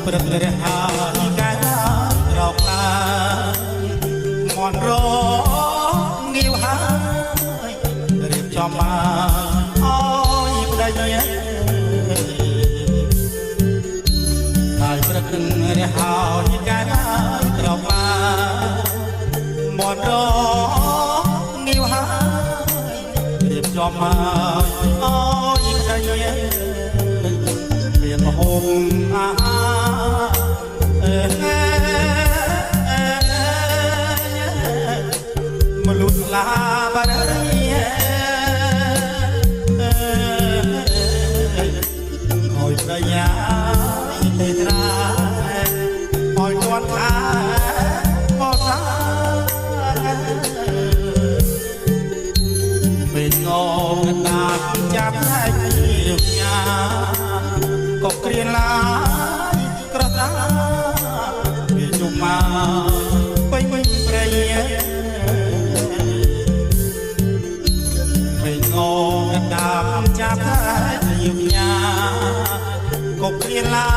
ព្រឹករះហើយកែរកឡាមន់រងាវហើយរៀបចំមកអើយប្តីហើយព្រឹករះហើយកែរកឡាមន់រងាវហើយរៀបចំមកអើយប្តីមានហូបអាហារមលុតឡាបារីអើយប្រយាទេត្រាអើយគាត់ខាមកសាពេលងងដាច់ចាប់តែញ៉ាក៏គ្រាឡាយក្រដាវាជុំមកពេញព្រៃពេញងងដាប់ចាប់តែញ៉ាក៏គ្រាឡា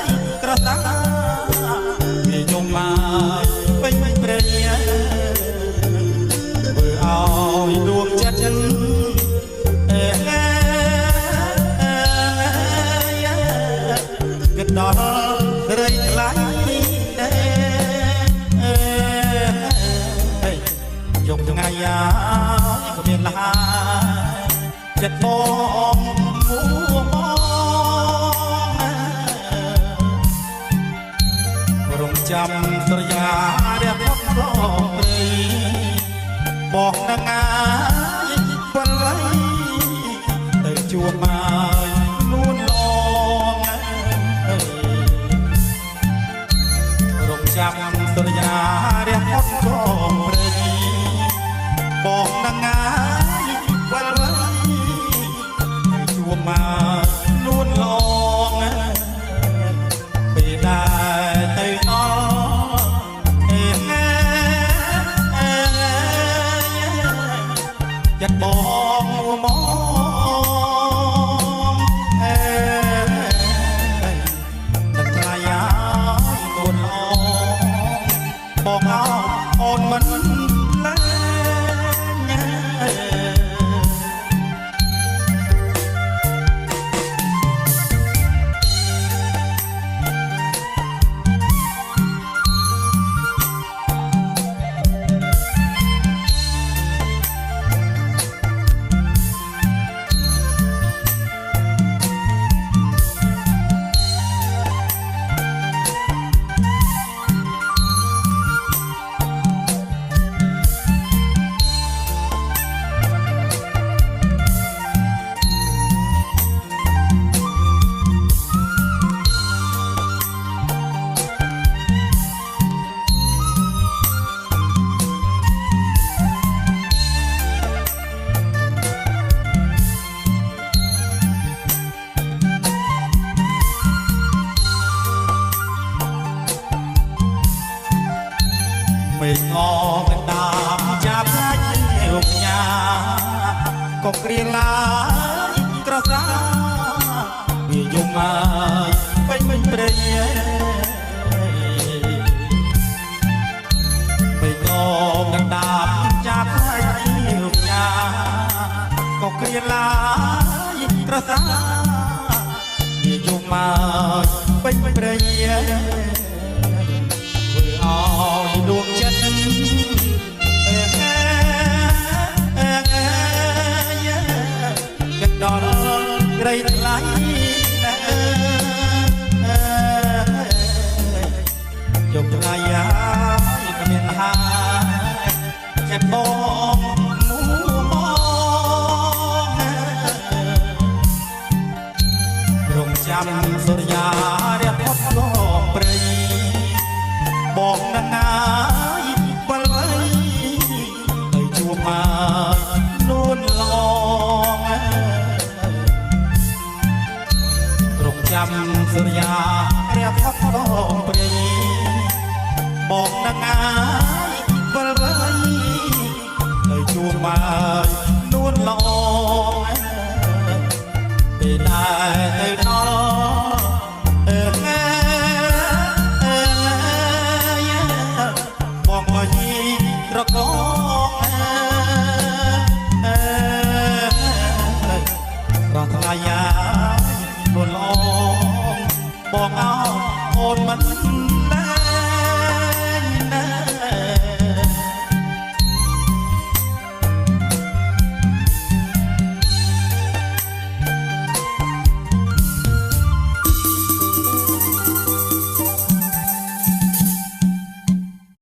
យក្រដាវាជុំមកពេញព្រៃធ្វើឲ្យដួងចិត្តដល់រៃថ្លៃយកថ្ងៃយ៉ាក៏មានលហាចិត្តបងមួបងរងចាំស្រយារះផុតប្រព្រៃបងនឹងអាយពលវៃទៅជួបមកនួនឡងចាំសន្យារះផុតក៏ព្រៃបងនឹងងាយវល់វៃជួបមកនួនឡងពេលដែរទៅអស់ចិត្តបងមកបងអូនមិនលែមេឃងកណ្ដាលចាប់ផ្លាច់រុកញ៉ាក៏គ្រាឡាយក្រសាវាយំមកពេញមិញព្រៃមេឃងកណ្ដាលចាប់ផ្លាច់រុកញ៉ាក៏គ្រាឡាយក្រសាវាយំមកពេញព្រៃឲ្យដួងចិត្តចិត្តដល់ក្រីថ្លៃយកថ្ងៃយ៉ាគ្មានហាចិត្តបងមួបងរងចាំសន្យារះផុតក៏ព្រៃបងនឹងណាយពលវៃទៅជួបមកនួនឡងរងចាំសន្យារះផុតក៏ព្រៃបងនឹងណាយពលវៃទៅជួបមកនួនឡងពេលដែរទៅដល់ นวลลองบอกเอาโอนมัน